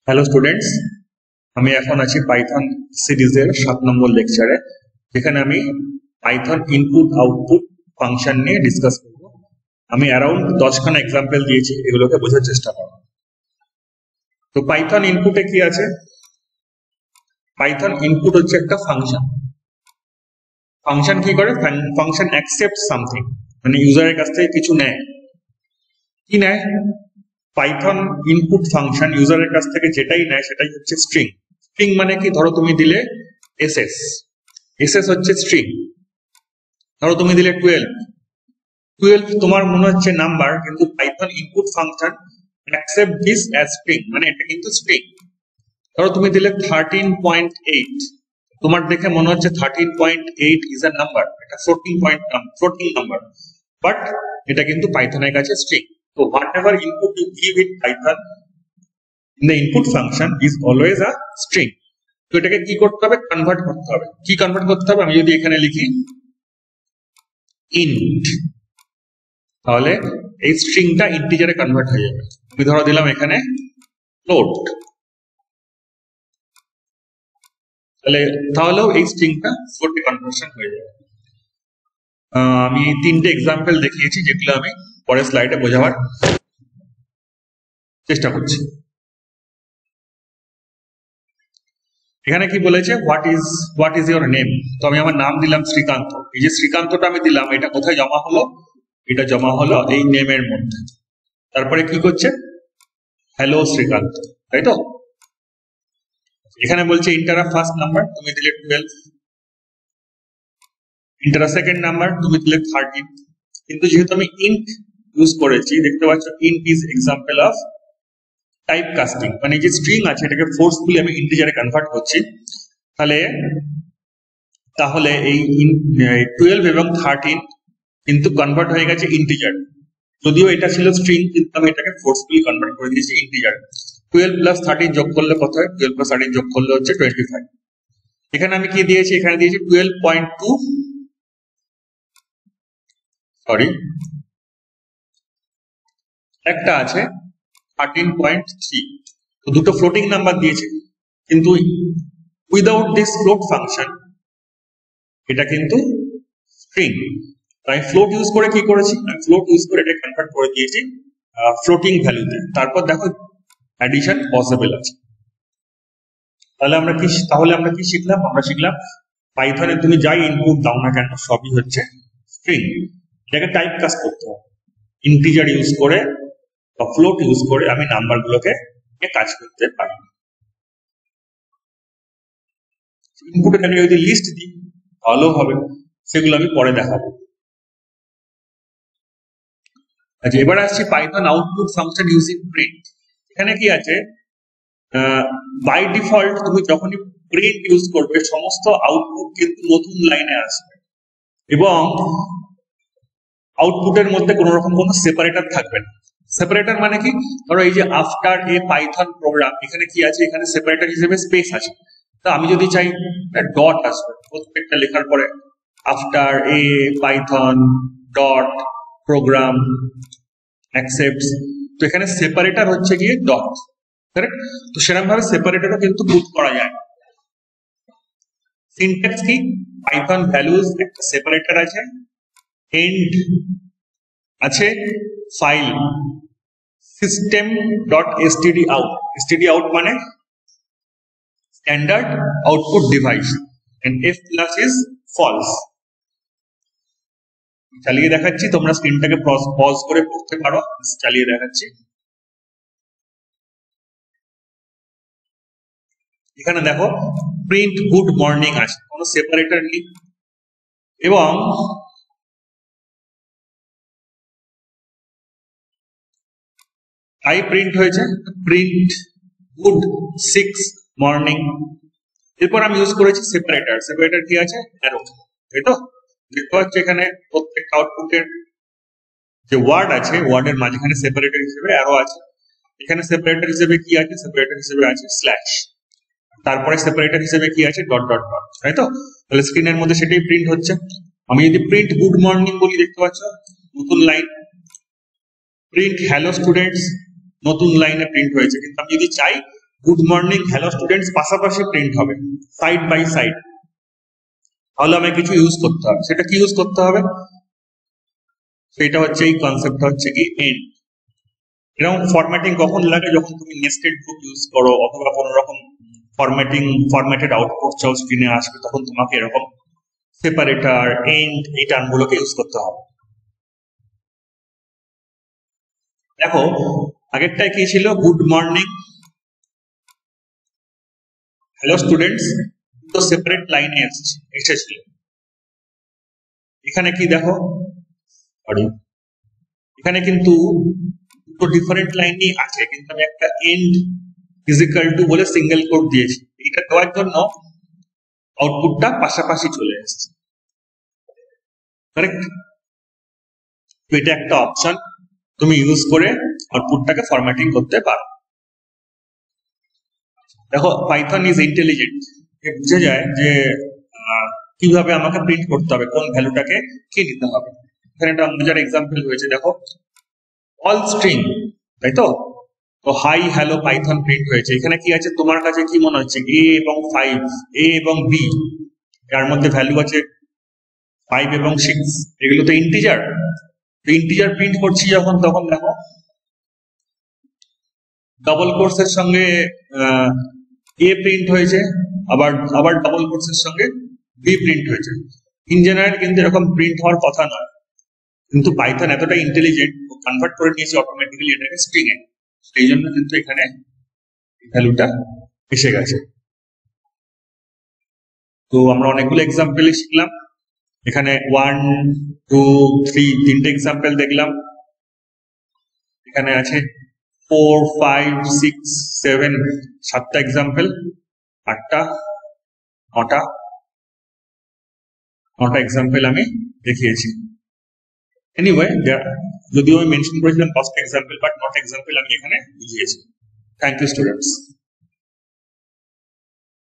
Hello students, আমি এখন আছি পাইথন সিরিজের 7 নম্বর লেকচারে, যেখানে আমি পাইথন ইনপুট আউটপুট ফাংশন নিয়ে ডিসকাস করব। আমি অ্যারাউন্ড 10খানা এক্সাম্পল দিয়েছি, এগুলোকে বোঝার চেষ্টা করব। তো পাইথন ইনপুটে কি আছে? পাইথন ইনপুট হচ্ছে একটা ফাংশন। ফাংশন কি করে? ফাংশন অ্যাকসেপ্ট সামথিং, মানে ইউজারের কাছ থেকে কিছু নেয়। কি নেয়? পাইথন ইনপুট ফাংশন ইউজারের কাছ থেকে যেটাই নেয় সেটাই হচ্ছে স্ট্রিং। স্ট্রিং মানে কি? ধরো তুমি দিলে এসএস, এসএস হচ্ছে স্ট্রিং। ধরো তুমি দিলে 12 তোমার মনে হচ্ছে নাম্বার, কিন্তু Python input function accept this as string, মানে এটা কিন্তু স্ট্রিং। ধরো তুমি দিলে 13.8, তোমার দেখে মনে হচ্ছে 13.8 ইজ আ নাম্বার, এটা ফ্লোটিং নাম্বার, বাট এটা কিন্তু পাইথনের কাছে স্ট্রিং। তো whatever input you give in Python in the input function is always a string. তো এটাকে কি করতে হবে? কনভার্ট করতে হবে। কি কনভার্ট করতে হবে? আমি যদি এখানে লিখি int, তাহলে এই স্ট্রিংটা ইন্টিজারে কনভার্ট হয়ে যাবে। আমি ধরো দিলাম এখানে ফ্লোট, তাহলেও এই স্ট্রিংটা ফ্লোটে কনভার্সন হয়ে যাবে। আমি এই 3টে এক্সাম্পল দেখিয়েছি, যেগুলো আমি পরের স্লাইডে বোঝাবার চেষ্টা করছি। এখানে কি বলেছে? What is your name. তো আমি আমার নাম দিলাম শ্রীকান্ত। এই যে শ্রীকান্তটা আমি দিলাম, এটা কোথায় জমা হলো? এটা জমা হলো এই নেমের মধ্যে। তারপরে কি করছে? হ্যালো শ্রীকান্ত, তাই তো? এখানে বলছে ইন্টার আ ফার্স্ট নাম্বার, তুমি দিলে 12। ইন্টার আ সেকেন্ড নাম্বার, তুমি দিলে 13। কিন্তু যেহেতু আমি ইন্ট ইউজ করেছি, দেখতে পাচ্ছ int is example of type casting, মানে যে স্ট্রিং আছে এটাকে ফোর্সফুলি আমি ইন্টিজারে কনভার্ট করছি। তাহলে এই 12 এবং 13 কিন্তু কনভার্ট হয়ে গেছে ইন্টিজার। যদিও এটা ছিল স্ট্রিং, কিন্তু আমি এটাকে ফোর্সফুলি কনভার্ট করে দিয়েছি ইন্টিজার। 12 প্লাস 13 যোগ করলে কত হয়? 12 প্লাস 13 যোগ করলে হচ্ছে 25। এখানে আমি কি দিয়েছি? এখানে দিয়েছি 12.2, সরি একটা আছে 13.3। তো দুটো ফ্লোটিং নাম্বার দিয়েছে, কিন্তু উইদাউট দিস ফ্লোট ফাংশন এটা কিন্তু স্ট্রিং। আমি ফ্লোট ইউজ করে কি করেছি? আমি ফ্লোট ইউজ করে এটা কনভার্ট করে দিয়েছি ফ্লোটিং ভ্যালুতে। তারপর দেখো অ্যাডিশন পসিবল আছে। তাহলে আমরা কি শিখলাম? আমরা শিখলাম পাইথনে তুমি যাই ইনপুট দাও না কেন সবই হচ্ছে স্ট্রিং। এটাকে টাইপ কাস্ট করতে হবে। ইন্টিজার ইউজ করে বা ফ্লোট ইউজ করে আমি নাম্বারগুলোকে কাজ করতে পারি। ইনপুট এখানে যদি লিস্ট দিই ভালো হবে, সেগুলো আমি পরে দেখাবো। আচ্ছা, এবার আসছি Python output function using print. এখানে কি আছে? বাই ডিফল্ট তুমি যখনই প্রিন্ট ইউজ করবে সমস্ত আউটপুট কিন্তু নতুন লাইনে আসবে, এবং আউটপুটের মধ্যে কোনো রকম কোনো সেপারেটর থাকবে না। সেপারেটর মানে কি? ধরো এই যে আফটার এ পাইথন প্রোগ্রাম, এখানে কি আছে? এখানে সেপারেটর হিসেবে স্পেস আছে। তো আমি যদি চাই ডট আসবে প্রত্যেকটা লেখার পরে, after a Python dot program accepts, তো এখানে সেপারেটর হচ্ছে গিয়ে ডট, কারেক্ট? তো সেরকম ভাবে সেপারেটরও কিন্তু পুট করা যায়। সিনট্যাক্স কি? পাইথন ভ্যালুজ একটা সেপারেটর আছে, এন্ড আছে, file system dot STD out. STD out মানে standard output device, and flush is false. চালিয়ে দেখাচ্ছি, তোমরা স্ক্রিনটাকে পজ করে পড়তে পারো। চালিয়ে দেখাচ্ছি। এখানে দেখো প্রিন্ট গুড মর্নিং আছে, কোনো সেপারেটর নেই, এবং আই প্রিন্ট হয়েছে প্রিন্ট গুড 6 মর্নিং। এরপর আমি ইউজ করেছি সেপারেটর। সেপারেটর কি আছে? অ্যারো, তাই তো? দেখতে পাচ্ছ এখানে প্রত্যেকটা আউটপুটের যে ওয়ার্ড আছে, ওয়ার্ডের মাঝখানে সেপারেটর হিসেবে অ্যারো আছে। এখানে সেপারেটর হিসেবে কি আছে? সেপারেটর হিসেবে আছে স্ল্যাশ। তারপরে সেপারেটর হিসেবে কি আছে? ডট ডট ডট, তাই তো? তাহলে স্ক্রিনের মধ্যে সেটাই প্রিন্ট হচ্ছে। আমি যদি প্রিন্ট গুড মর্নিং বলি, দেখতে পাচ্ছ নতুন লাইন। প্রিন্ট হ্যালো স্টুডেন্টস, নতুন লাইনে প্রিন্ট হয়েছে। কিন্তু আমি যদি চাই গুড মর্নিং হ্যালো স্টুডেন্টস পাশাপাশি প্রিন্ট হবে, সাইড বাই সাইড। তাহলে আমাকে কিছু ইউজ করতে হবে, সেটা কি ইউজ করতে হবে? সেটা হচ্ছে এই কনসেপ্টটা হচ্ছে কি এন্ড। এরকম ফরম্যাটিং কখন লাগে? যখন তুমি নেস্টেড গ্রুপ ইউজ করো অথবা কোনো রকম ফরম্যাটেড আউটপুট চাও স্ক্রিনে আসবে, তখন তোমাকে এরকম সেপারেটর, এন্ড এই টার্মগুলোকে ইউজ করতে হবে। দেখো আগেরটায় কি ছিল? গুড মর্নিং হ্যালো স্টুডেন্টস, তো সেপারেট লাইনে এসেছিল। এখানে কি দেখো, সরি, এখানে কিন্তু দুটো ডিফারেন্ট লাইনই আছে, কিন্তু আমি একটা এন্ড ফিজিক্যাল টু বলে সিঙ্গেল কোড দিয়েছি। এটা দেওয়ার জন্য আউটপুটটা পাশাপাশি চলে এসেছে, কারেক্ট? তো এটা একটা অপশন, তুমি ইউজ করে আউটপুটটাকে ফরম্যাটিং করতে পারো। দেখো পাইথন ইজ ইন্টেলিজেন্ট, বুঝে যায় যে কিভাবে আমাকে প্রিন্ট করতে হবে, কোন ভ্যালুটাকে কি নিতে হবে। এখানে একটা মজার এক্সাম্পল হয়েছে, দেখো অল স্ট্রিং, তাই তো? তো হাই হ্যালো পাইথন প্রিন্ট হয়েছে। এখানে কি আছে তোমার কাছে কি মনে হচ্ছে? এ এবং 5, এ এবং বি, এর মধ্যে ভ্যালু আছে 5 এবং 6, এগুলো তো ইন্টিজার। তো ইন্টিজার প্রিন্ট করছি যখন, তখন দেখো ডবল কোর্সের সঙ্গে এ প্রিন্ট হয়েছে, আবার ডবল কোর্সের সঙ্গে বি প্রিন্ট হয়েছে। ইন জেনারেল কিন্তু এরকম প্রিন্ট হওয়ার কথা নয়, কিন্তু পাইথন এতটা ইন্টেলিজেন্ট, কনভার্ট করে নিয়েছে অটোমেটিক্যালি এটাকে স্ট্রিং এ, সেই জন্য কিন্তু এখানে ভ্যালুটা এসে গেছে। তো আমরা অনেকগুলো এক্সাম্পল শিখলাম, এখানে 1, 2, 3 তিনটে এক্সাম্পল দেখলাম। এখানে আছে 4, 5, 6, 7 সাতটা এক্সাম্পল, 8টা 9টা এক্সাম্পল আমি দেখিয়েছি। এনিওয়ে, যদিও আমি মেনশন করেছিলাম 10টা এক্সাম্পল, বাট 9টা এক্সাম্পল আমি এখানে বুঝিয়েছি। Thank you students.